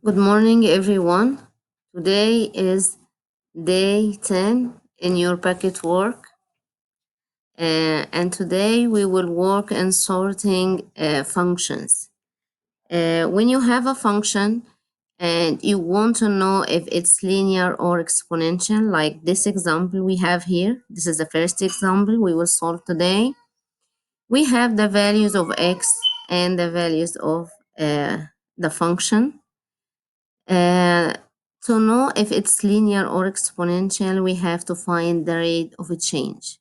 Good morning, everyone. Today is day 10 in your packet work, and today we will work in sorting functions. When you have a function and you want to know if it's linear or exponential, like this example we have here, this is the first example we will solve today. We have the values of x and the values of the function. Uh, to know if it's linear or exponential, we have to find the rate of a change.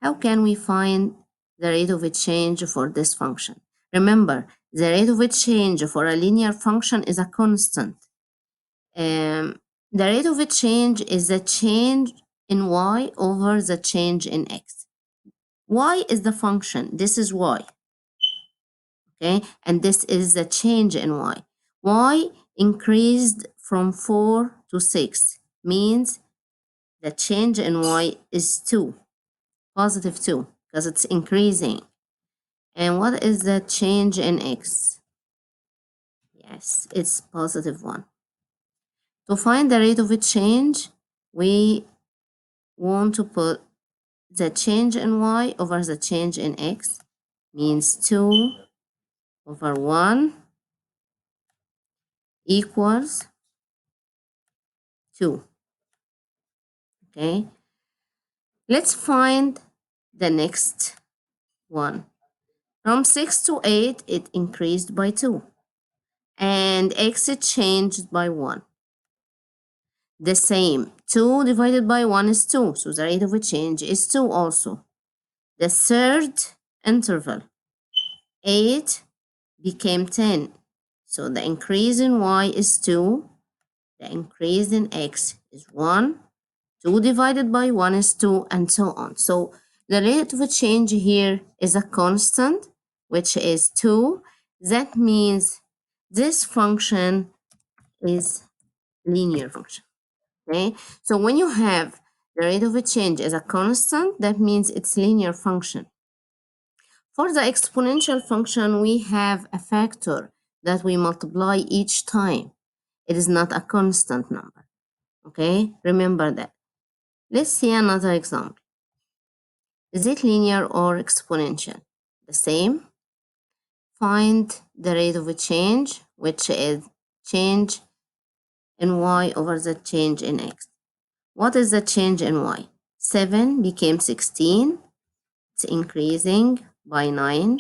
How can we find the rate of a change for this function? Remember, the rate of a change for a linear function is a constant. The rate of a change is the change in y over the change in x. Y is the function. This is y. Okay, and this is the change in y. Y increased from 4 to 6 means the change in y is 2, positive 2, because it's increasing. And what is the change in x? Yes, it's positive 1. To find the rate of a change, we want to put the change in y over the change in x, means 2 over 1 equals 2. Okay, let's find the next one. From 6 to 8, it increased by 2. And x changed by 1. The same. 2 divided by 1 is 2. So the rate of a change is 2 also. The third interval. 8 became 10. So the increase in y is 2. The increase in x is 1. 2 divided by 1 is 2, and so on. So the rate of a change here is a constant, which is 2. That means this function is linear function. Okay, so when you have the rate of a change as a constant, that means it's linear function. For the exponential function, we have a factor that we multiply each time. It is not a constant number. Okay, remember that. Let's see another example. Is it linear or exponential? The same. Find the rate of a change, which is change in y over the change in x. What is the change in y? 7 became 16. It's increasing by 9.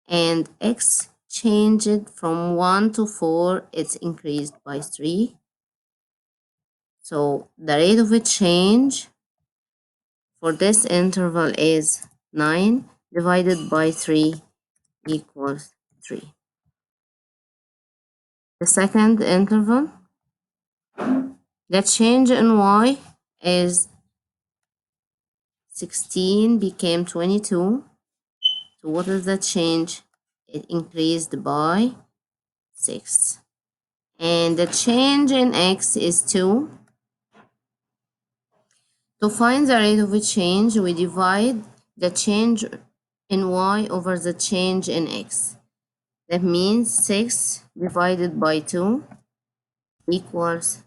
And x changed from 1 to 4. It's increased by 3. So the rate of a change for this interval is 9 divided by 3 equals 3. The second interval, the change in y is 16 became 22. So what is the change? It increased by 6. And the change in x is 2. To find the rate of a change, we divide the change in y over the change in x. That means 6 divided by 2 equals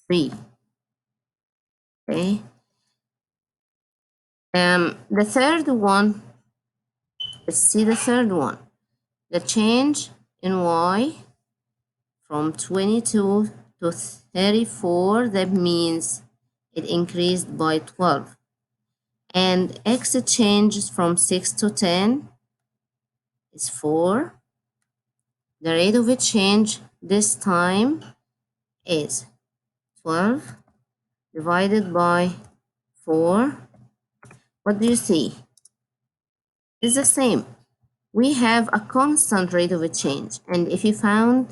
3. Okay. The third one, let's see the third one. The change in y from 22 to 34, that means it increased by 12. And x changes from 6 to 10 is 4. The rate of a change this time is 12 divided by 4. What do you see? It's the same. We have a constant rate of a change, and if you find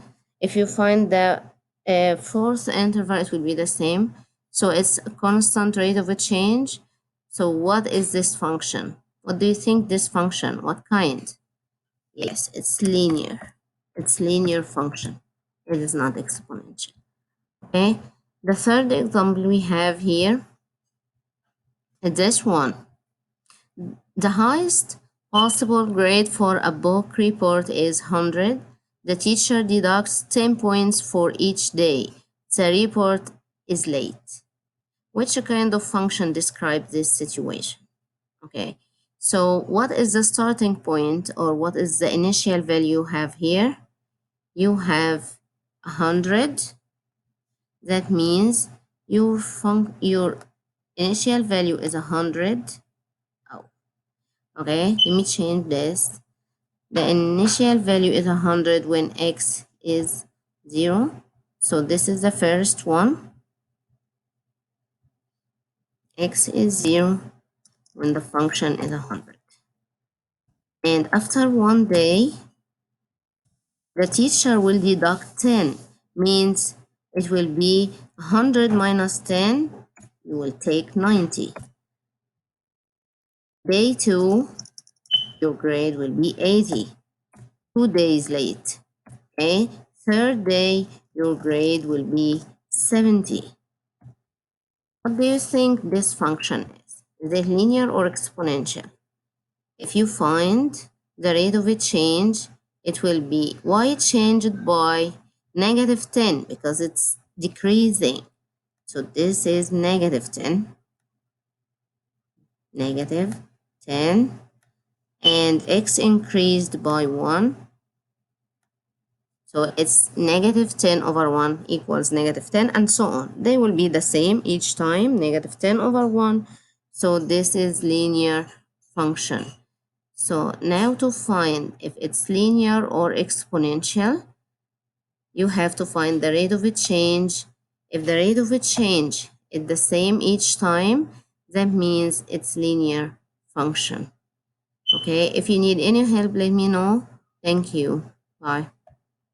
the fourth interval, it will be the same. So it's a constant rate of a change. So what is this function? What do you think this function? What kind? Yes, it's linear. It's linear function. It is not exponential. Okay. The third example we have here is this one. The highest possible grade for a book report is 100. The teacher deducts 10 points for each day. The report is late. Which kind of function describes this situation? Okay, so what is the starting point, or what is the initial value you have here? You have 100. That means your initial value is 100. Oh, okay, let me change this. The initial value is 100 when x is 0. So this is the first one. X is 0 when the function is 100. And after one day, the teacher will deduct 10, means it will be 100 minus 10, you will take 90. Day 2, your grade will be 80, 2 days late. Okay, third day, your grade will be 70. What do you think this function is? Is it linear or exponential? If you find the rate of a change, it will be y changed by negative 10 because it's decreasing. So this is negative 10, negative 10, and x increased by 1. So it's negative 10 over 1 equals negative 10, and so on. They will be the same each time, negative 10 over 1. So this is linear function. So now to find if it's linear or exponential, you have to find the rate of a change. If the rate of a change is the same each time, that means it's linear function. Okay, if you need any help, let me know. Thank you. Bye.